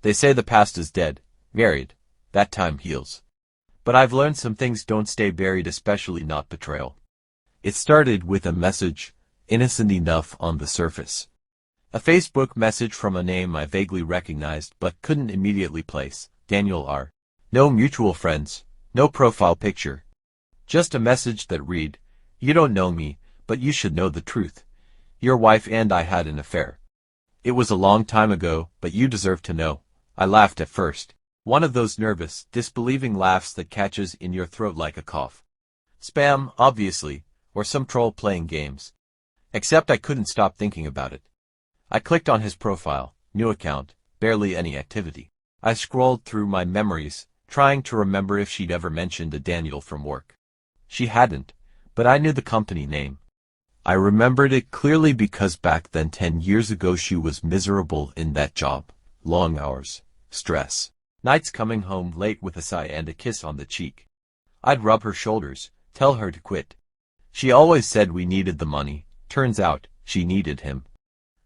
They say the past is dead, buried. That time heals. But I've learned some things don't stay buried, especially not betrayal. It started with a message, innocent enough on the surface. A Facebook message from a name I vaguely recognized but couldn't immediately place, Daniel R. No mutual friends, no profile picture. Just a message that read, "You don't know me, but you should know the truth. Your wife and I had an affair. It was a long time ago, but you deserve to know." I laughed at first. One of those nervous, disbelieving laughs that catches in your throat like a cough. Spam, obviously, or some troll playing games. Except I couldn't stop thinking about it. I clicked on his profile, new account, barely any activity. I scrolled through my memories, trying to remember if she'd ever mentioned a Daniel from work. She hadn't, but I knew the company name. I remembered it clearly because back then 10 years ago she was miserable in that job. Long hours, stress, nights coming home late with a sigh and a kiss on the cheek. I'd rub her shoulders, tell her to quit. She always said we needed the money. Turns out, she needed him.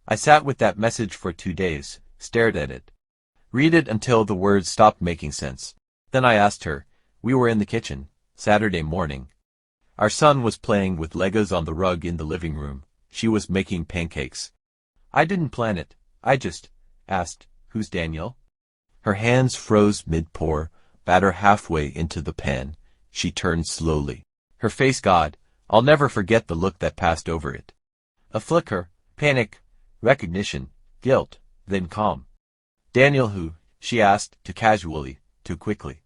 I sat with that message for 2 days, stared at it. Read it until the words stopped making sense. Then I asked her. We were in the kitchen, Saturday morning. Our son was playing with Legos on the rug in the living room. She was making pancakes. I didn't plan it. I just asked, "Who's Daniel?" Her hands froze mid-pour, batter halfway into the pan. She turned slowly. Her face, God, I'll never forget the look that passed over it. A flicker, panic, recognition, guilt, then calm. "Daniel who?" she asked, too casually, too quickly.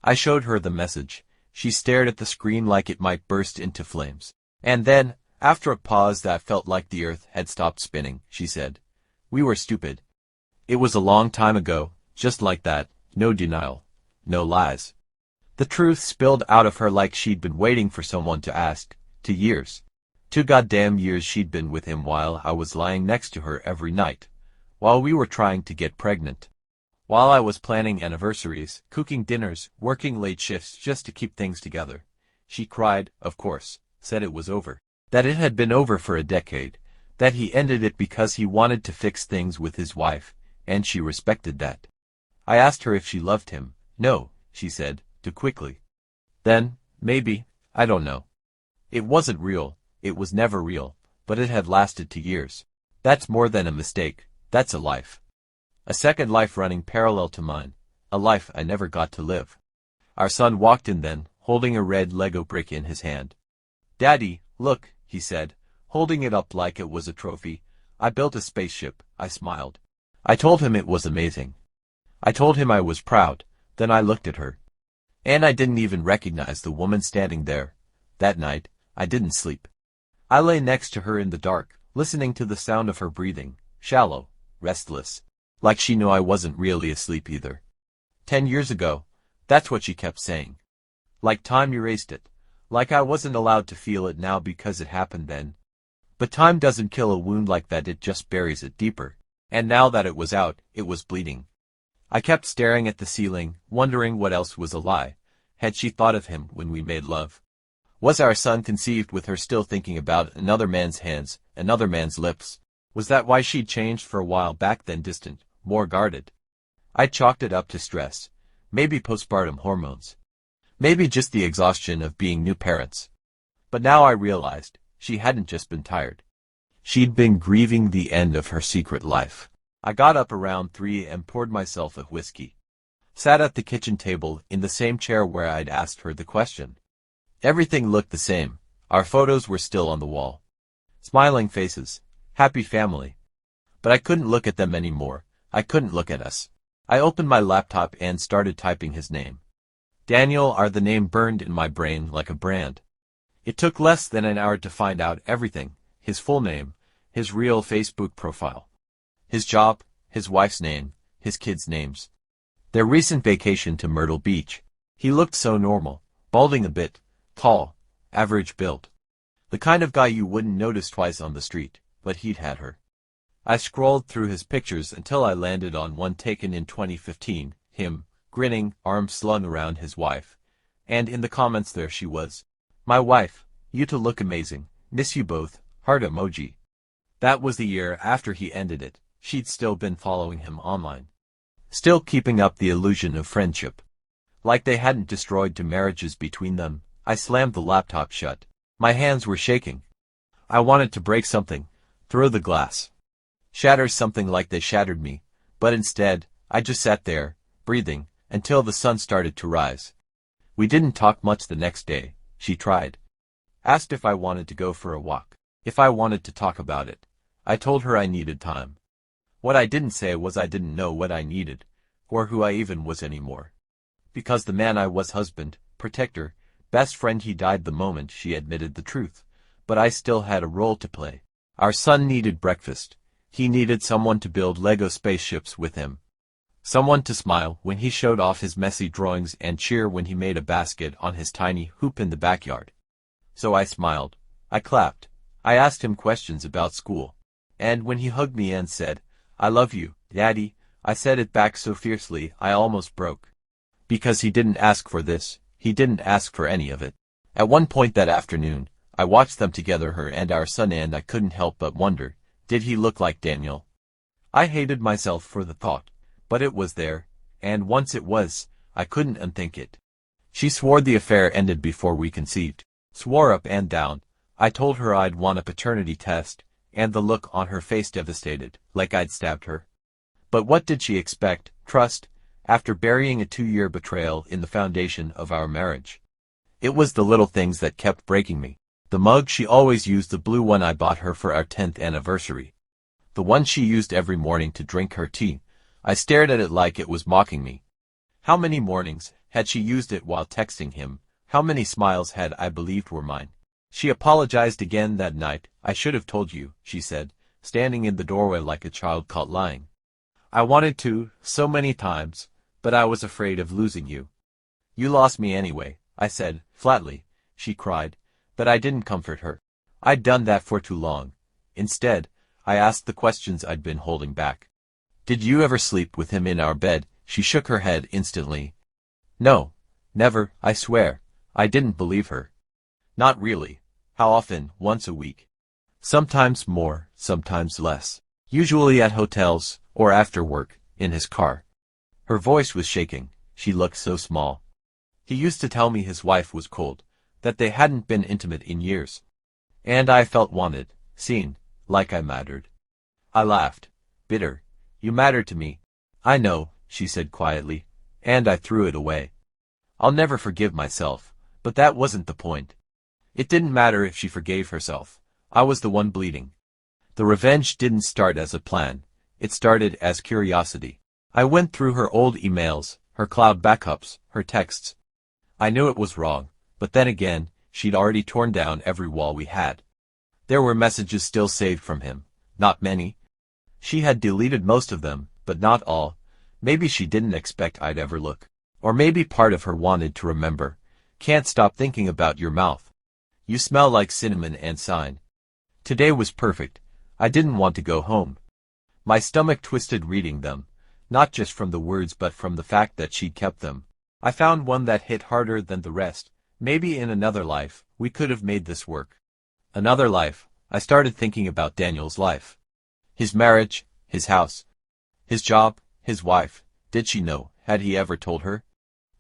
I showed her the message. She stared at the screen like it might burst into flames. And then, after a pause that felt like the earth had stopped spinning, she said, "We were stupid. It was a long time ago," just like that, no denial, no lies. The truth spilled out of her like she'd been waiting for someone to ask. 2 years. 2 goddamn years she'd been with him while I was lying next to her every night. While we were trying to get pregnant. While I was planning anniversaries, cooking dinners, working late shifts just to keep things together. She cried, of course, said it was over. That it had been over for a decade. That he ended it because he wanted to fix things with his wife, and she respected that. I asked her if she loved him. No, she said, too quickly. Then, maybe, I don't know. It wasn't real, it was never real, but it had lasted 2 years. That's more than a mistake, that's a life. A second life running parallel to mine, a life I never got to live. Our son walked in then, holding a red Lego brick in his hand. "Daddy, look," he said, holding it up like it was a trophy. "I built a spaceship," I smiled. I told him it was amazing. I told him I was proud, then I looked at her. And I didn't even recognize the woman standing there. That night, I didn't sleep. I lay next to her in the dark, listening to the sound of her breathing, shallow, restless. Like she knew I wasn't really asleep either. 10 years ago, that's what she kept saying. Like time erased it. Like I wasn't allowed to feel it now because it happened then. But time doesn't kill a wound like that, it just buries it deeper. And now that it was out, it was bleeding. I kept staring at the ceiling, wondering what else was a lie. Had she thought of him when we made love? Was our son conceived with her still thinking about another man's hands, another man's lips? Was that why she'd changed for a while back then, distant, more guarded? I chalked it up to stress. Maybe postpartum hormones. Maybe just the exhaustion of being new parents. But now I realized, she hadn't just been tired. She'd been grieving the end of her secret life. I got up around 3 and poured myself a whiskey. Sat at the kitchen table in the same chair where I'd asked her the question. Everything looked the same. Our photos were still on the wall. Smiling faces. Happy family. But I couldn't look at them anymore. I couldn't look at us. I opened my laptop and started typing his name. Daniel R. The name burned in my brain like a brand. It took less than an hour to find out everything. His full name. His real Facebook profile. His job. His wife's name. His kids' names. Their recent vacation to Myrtle Beach. He looked so normal. Balding a bit. Tall. Average build. The kind of guy you wouldn't notice twice on the street. But he'd had her. I scrolled through his pictures until I landed on one taken in 2015, him, grinning, arms slung around his wife. And in the comments there she was. "My wife, you two look amazing, miss you both, heart emoji." That was the year after he ended it. She'd still been following him online. still keeping up the illusion of friendship. Like they hadn't destroyed two marriages between them. I slammed the laptop shut. My hands were shaking. I wanted to break something, throw the glass, shatter something like they shattered me, but instead, I just sat there, breathing, until the sun started to rise. We didn't talk much the next day. She tried. Asked if I wanted to go for a walk, if I wanted to talk about it. I told her I needed time. What I didn't say was I didn't know what I needed, or who I even was anymore. Because the man I was, husband, protector, best friend, he died the moment she admitted the truth. But I still had a role to play. Our son needed breakfast. He needed someone to build Lego spaceships with him. Someone to smile when he showed off his messy drawings and cheer when he made a basket on his tiny hoop in the backyard. So I smiled. I clapped. I asked him questions about school. And when he hugged me and said, "I love you, Daddy," I said it back so fiercely I almost broke. Because he didn't ask for this, he didn't ask for any of it. At one point that afternoon, I watched them together, her and our son, and I couldn't help but wonder, did he look like Daniel? I hated myself for the thought, but it was there, and once it was, I couldn't unthink it. She swore the affair ended before we conceived. Swore up and down. I told her I'd want a paternity test, and the look on her face devastated, like I'd stabbed her. But what did she expect? Trust, after burying a 2-year betrayal in the foundation of our marriage? It was the little things that kept breaking me. The mug she always used, the blue one I bought her for our 10th anniversary. The one she used every morning to drink her tea. I stared at it like it was mocking me. How many mornings had she used it while texting him? How many smiles had I believed were mine? She apologized again that night. "I should have told you," she said, standing in the doorway like a child caught lying. "I wanted to, so many times, but I was afraid of losing you." "You lost me anyway," I said, flatly. She cried, but I didn't comfort her. I'd done that for too long. Instead, I asked the questions I'd been holding back. "Did you ever sleep with him in our bed?" She shook her head instantly. "No, never, I swear." I didn't believe her. "Not really. How often?" "Once a week. Sometimes more, sometimes less. Usually at hotels, or after work, in his car." Her voice was shaking. She looked so small. "He used to tell me his wife was cold, that they hadn't been intimate in years. And I felt wanted, seen, like I mattered." I laughed. "Bitter. You mattered to me." "I know," she said quietly, and I threw it away. I'll never forgive myself, but that wasn't the point. It didn't matter if she forgave herself. I was the one bleeding. The revenge didn't start as a plan. It started as curiosity. I went through her old emails, her cloud backups, her texts. I knew it was wrong, but then again, she'd already torn down every wall we had. There were messages still saved from him. Not many. She had deleted most of them, but not all. Maybe she didn't expect I'd ever look. Or maybe part of her wanted to remember. "Can't stop thinking about your mouth. You smell like cinnamon and sign." Today was perfect. I didn't want to go home. My stomach twisted reading them, not just from the words but from the fact that she'd kept them. I found one that hit harder than the rest. Maybe in another life, we could have made this work. Another life. I started thinking about Daniel's life. His marriage, his house, his job, his wife. Did she know? Had he ever told her?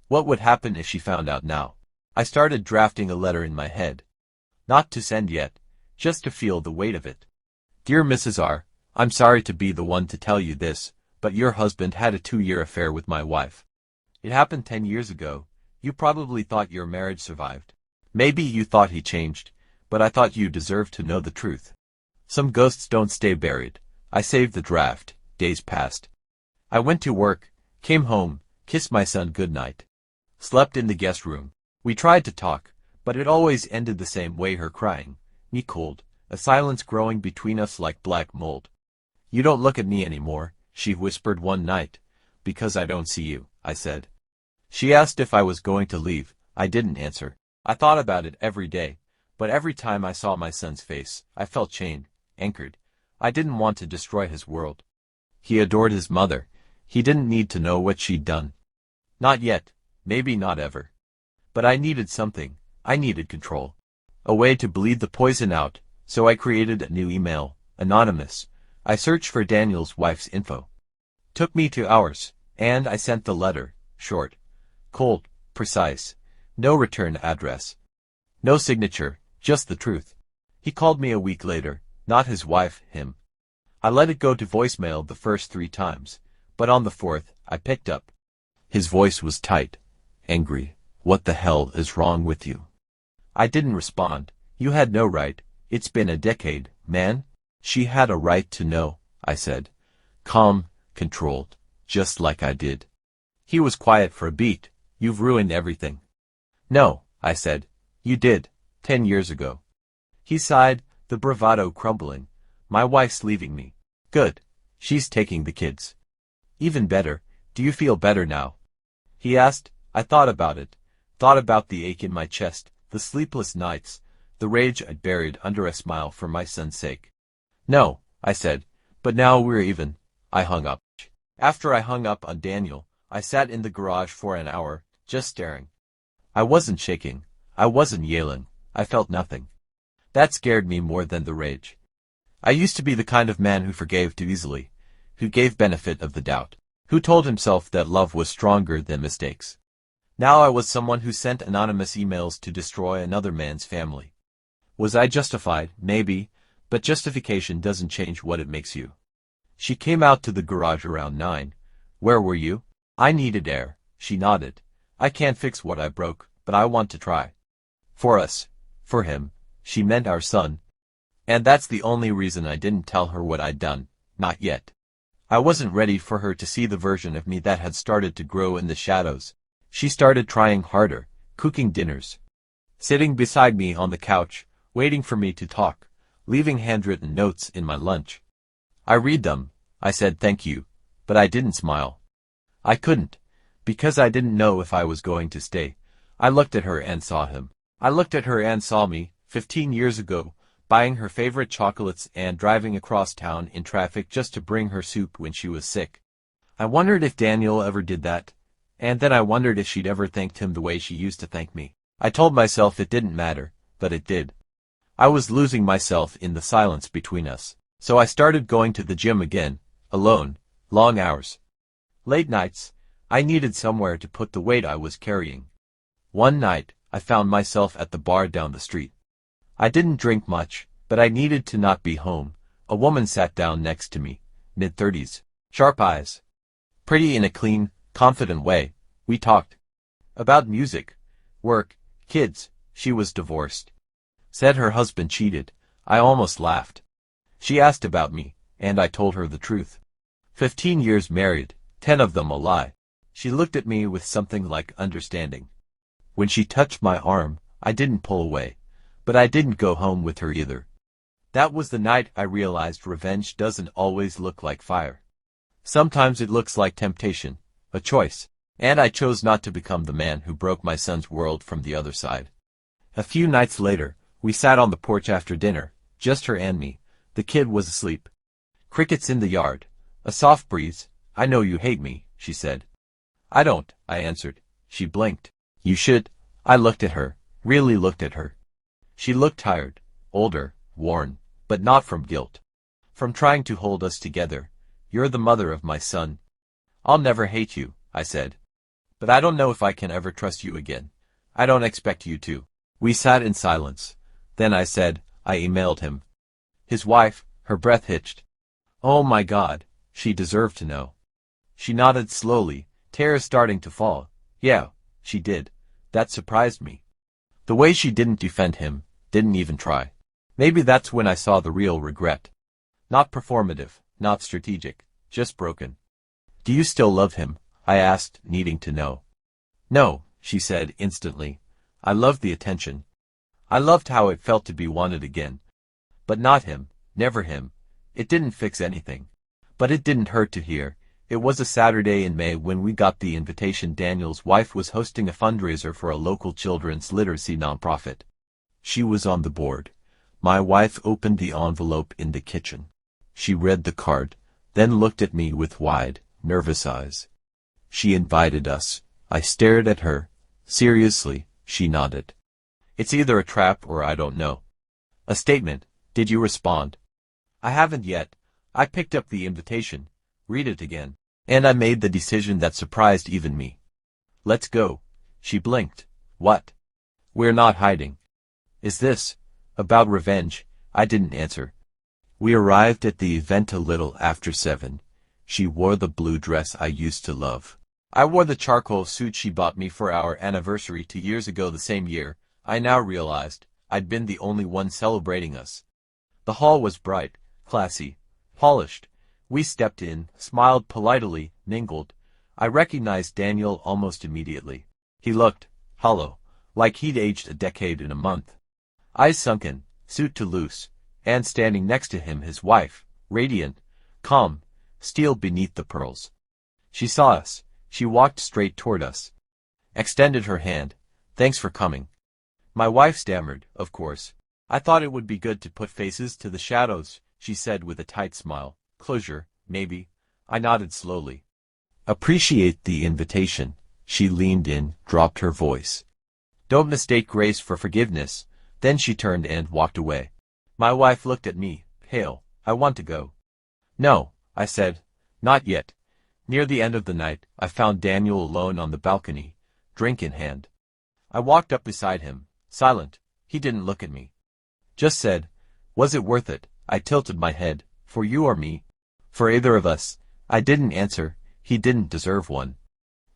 What would happen if she found out now? I started drafting a letter in my head. Not to send yet, just to feel the weight of it. "Dear Mrs. R., I'm sorry to be the one to tell you this, but your husband had a 2-year affair with my wife. It happened 10 years ago. You probably thought your marriage survived. Maybe you thought he changed, but I thought you deserved to know the truth. Some ghosts don't stay buried." I saved the draft. Days passed. I went to work, came home, kissed my son goodnight. Slept in the guest room. We tried to talk, but it always ended the same way, her crying, me cold, a silence growing between us like black mold. "You don't look at me anymore," she whispered one night. "Because I don't see you," I said. She asked if I was going to leave. I didn't answer. I thought about it every day, but every time I saw my son's face, I felt chained, anchored. I didn't want to destroy his world. He adored his mother. He didn't need to know what she'd done. Not yet. Maybe not ever. But I needed something. I needed control. A way to bleed the poison out, so I created a new email, anonymous. I searched for Daniel's wife's info. Took me 2 hours, And I sent the letter, short, cold, precise, no return address. No signature, just the truth. He called me a week later, not his wife, him. I let it go to voicemail the first 3 times, but on the 4th, I picked up. His voice was tight, angry. What the hell is wrong with you? I didn't respond. You had no right. It's been a decade, man. She had a right to know, I said. Calm, controlled, just like I did. He was quiet for a beat. You've ruined everything. No, I said. You did, 10 years ago. He sighed, the bravado crumbling. My wife's leaving me. Good. She's taking the kids. Even better. Do you feel better now? He asked. I thought about it. Thought about the ache in my chest, the sleepless nights, the rage I'd buried under a smile for my son's sake. No, I said. But now we're even. I hung up. After I hung up on Daniel, I sat in the garage for an hour, just staring. I wasn't shaking. I wasn't yelling. I felt nothing. That scared me more than the rage. I used to be the kind of man who forgave too easily, who gave benefit of the doubt, who told himself that love was stronger than mistakes. Now I was someone who sent anonymous emails to destroy another man's family. Was I justified? Maybe, but justification doesn't change what it makes you. She came out to the garage around 9. Where were you? I needed air. She nodded. I can't fix what I broke, but I want to try. For us. For him. She meant our son. And that's the only reason I didn't tell her what I'd done. Not yet. I wasn't ready for her to see the version of me that had started to grow in the shadows. She started trying harder, cooking dinners, sitting beside me on the couch, waiting for me to talk, leaving handwritten notes in my lunch. I read them. I said thank you, but I didn't smile. I couldn't, because I didn't know if I was going to stay. I looked at her and saw him. I looked at her and saw me, 15 years ago, buying her favorite chocolates and driving across town in traffic just to bring her soup when she was sick. I wondered if Daniel ever did that, and then I wondered if she'd ever thanked him the way she used to thank me. I told myself it didn't matter, but it did. I was losing myself in the silence between us, so I started going to the gym again, alone, long hours. Late nights. I needed somewhere to put the weight I was carrying. One night, I found myself at the bar down the street. I didn't drink much, but I needed to not be home. A woman sat down next to me, mid-30s, sharp eyes. Pretty in a clean, confident way. We talked. About music, work, kids. She was divorced. Said her husband cheated. I almost laughed. She asked about me, and I told her the truth. 15 years married, 10 of them a lie. She looked at me with something like understanding. When she touched my arm, I didn't pull away. But I didn't go home with her either. That was the night I realized revenge doesn't always look like fire. Sometimes it looks like temptation, a choice, and I chose not to become the man who broke my son's world from the other side. A few nights later, we sat on the porch after dinner, just her and me. The kid was asleep. Crickets in the yard. A soft breeze. I know you hate me, she said. I don't, I answered. She blinked. You should. I looked at her, really looked at her. She looked tired, older, worn, but not from guilt. From trying to hold us together. You're the mother of my son. I'll never hate you, I said. But I don't know if I can ever trust you again. I don't expect you to. We sat in silence. Then I said, I emailed him. His wife, her breath hitched. Oh my God, she deserved to know. She nodded slowly, tears starting to fall. Yeah, she did. That surprised me. The way she didn't defend him, didn't even try. Maybe that's when I saw the real regret. Not performative, not strategic, just broken. Do you still love him? I asked, needing to know. No, she said instantly. I loved the attention. I loved how it felt to be wanted again. But not him, never him. It didn't fix anything. But it didn't hurt to hear. It was a Saturday in May when we got the invitation. Daniel's wife was hosting a fundraiser for a local children's literacy nonprofit. She was on the board. My wife opened the envelope in the kitchen. She read the card, then looked at me with wide, nervous eyes. She invited us. I stared at her. Seriously, she nodded. It's either a trap or I don't know. A statement. Did you respond? I haven't yet. I picked up the invitation. Read it again. And I made the decision that surprised even me. Let's go. She blinked. What? We're not hiding. Is this about revenge? I didn't answer. We arrived at the event a little after 7. She wore the blue dress I used to love. I wore the charcoal suit she bought me for our anniversary 2 years ago. The same year, I now realized, I'd been the only one celebrating us. The hall was bright, classy, polished. We stepped in, smiled politely, mingled. I recognized Daniel almost immediately. He looked hollow, like he'd aged a decade in a month. Eyes sunken, suit too loose, and standing next to him his wife, radiant, calm, steel beneath the pearls. She saw us. She walked straight toward us. Extended her hand. Thanks for coming. My wife stammered, of course. I thought it would be good to put faces to the shadows, she said with a tight smile. Closure, maybe. I nodded slowly. Appreciate the invitation. She leaned in, dropped her voice. Don't mistake grace for forgiveness. Then she turned and walked away. My wife looked at me, pale. I want to go. No, I said. Not yet. Near the end of the night, I found Daniel alone on the balcony, drink in hand. I walked up beside him, silent. He didn't look at me. Just said, was it worth it? I tilted my head. For you or me? For either of us. I didn't answer. He didn't deserve one.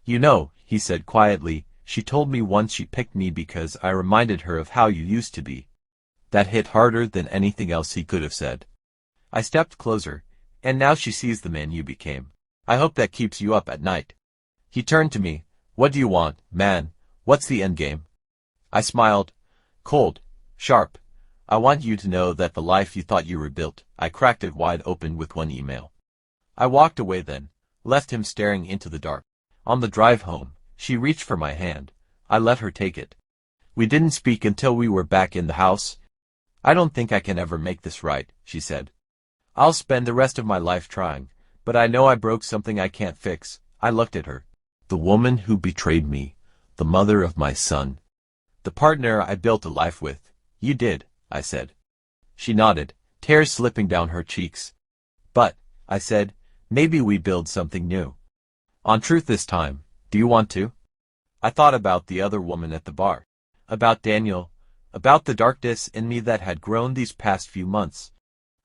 You know, he said quietly, she told me once she picked me because I reminded her of how you used to be. That hit harder than anything else he could have said. I stepped closer, and now she sees the man you became. I hope that keeps you up at night. He turned to me. What do you want, man? What's the end game? I smiled. Cold. Sharp. I want you to know that the life you thought you rebuilt, I cracked it wide open with one email. I walked away then, left him staring into the dark. On the drive home, she reached for my hand. I let her take it. We didn't speak until we were back in the house. I don't think I can ever make this right, she said. I'll spend the rest of my life trying, but I know I broke something I can't fix. I looked at her. The woman who betrayed me, the mother of my son, the partner I built a life with. You did, I said. She nodded, tears slipping down her cheeks. But, I said, maybe we build something new. On truth this time. Do you want to? I thought about the other woman at the bar. About Daniel. About the darkness in me that had grown these past few months.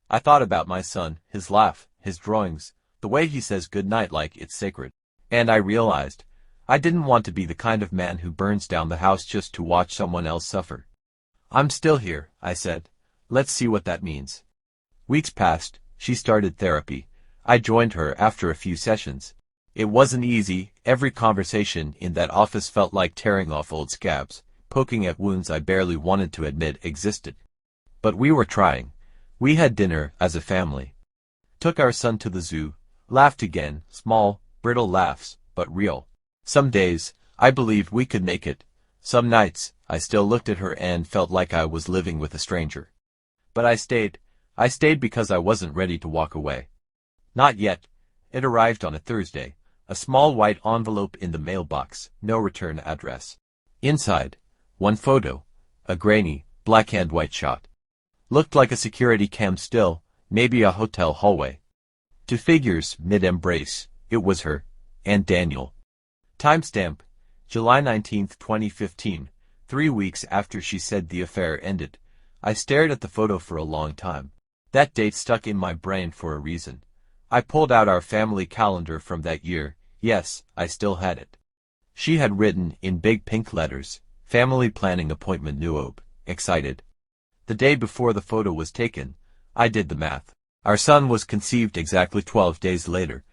I thought about my son, his laugh, his drawings, the way he says goodnight like it's sacred. And I realized, I didn't want to be the kind of man who burns down the house just to watch someone else suffer. I'm still here, I said. Let's see what that means. Weeks passed. She started therapy. I joined her after a few sessions. It wasn't easy. Every conversation in that office felt like tearing off old scabs, poking at wounds I barely wanted to admit existed. But we were trying. We had dinner as a family. Took our son to the zoo. Laughed again, small, brittle laughs, but real. Some days, I believed we could make it. Some nights, I still looked at her and felt like I was living with a stranger. But I stayed. I stayed because I wasn't ready to walk away. Not yet. It arrived on a Thursday. A small white envelope in the mailbox, no return address. Inside, one photo, a grainy, black-and-white shot. Looked like a security cam still, maybe a hotel hallway. Two figures, mid-embrace. It was her, and Daniel. Timestamp, July 19, 2015, 3 weeks after she said the affair ended. I stared at the photo for a long time. That date stuck in my brain for a reason. I pulled out our family calendar from that year. Yes, I still had it. She had written, in big pink letters, family planning appointment Nuob, excited. The day before the photo was taken, I did the math. Our son was conceived exactly 12 days later.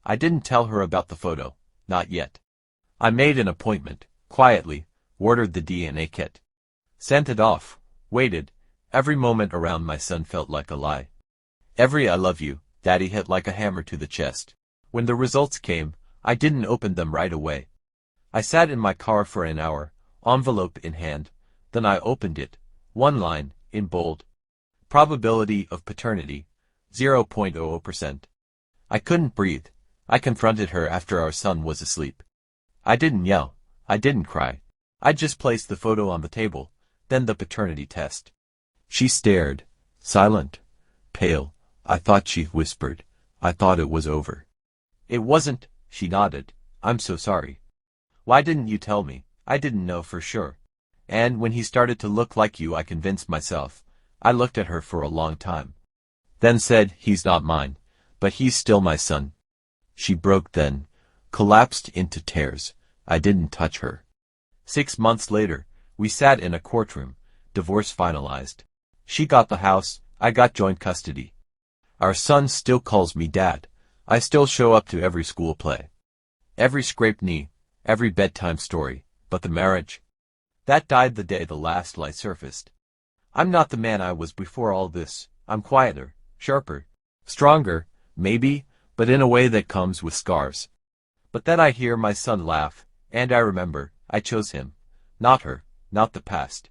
I didn't tell her about the photo, not yet. I made an appointment, quietly, ordered the DNA kit. Sent it off, waited. Every moment around my son felt like a lie. Every I love you, Daddy hit like a hammer to the chest. When the results came, I didn't open them right away. I sat in my car for an hour, envelope in hand. Then I opened it. One line, in bold. Probability of paternity, 0.00%. I couldn't breathe. I confronted her after our son was asleep. I didn't yell. I didn't cry. I just placed the photo on the table, then the paternity test. She stared, silent, pale. I thought she whispered. I thought it was over. It wasn't, she nodded. I'm so sorry. Why didn't you tell me? I didn't know for sure. And when he started to look like you, I convinced myself. I looked at her for a long time. Then said, he's not mine, but he's still my son. She broke then, collapsed into tears. I didn't touch her. 6 months later, we sat in a courtroom, divorce finalized. She got the house, I got joint custody. Our son still calls me dad. I still show up to every school play. Every scraped knee, every bedtime story, but the marriage? That died the day the last lie surfaced. I'm not the man I was before all this. I'm quieter, sharper, stronger, maybe, but in a way that comes with scars. But then I hear my son laugh, and I remember, I chose him. Not her, not the past.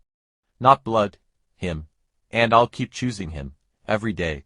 Not blood, him. And I'll keep choosing him, every day,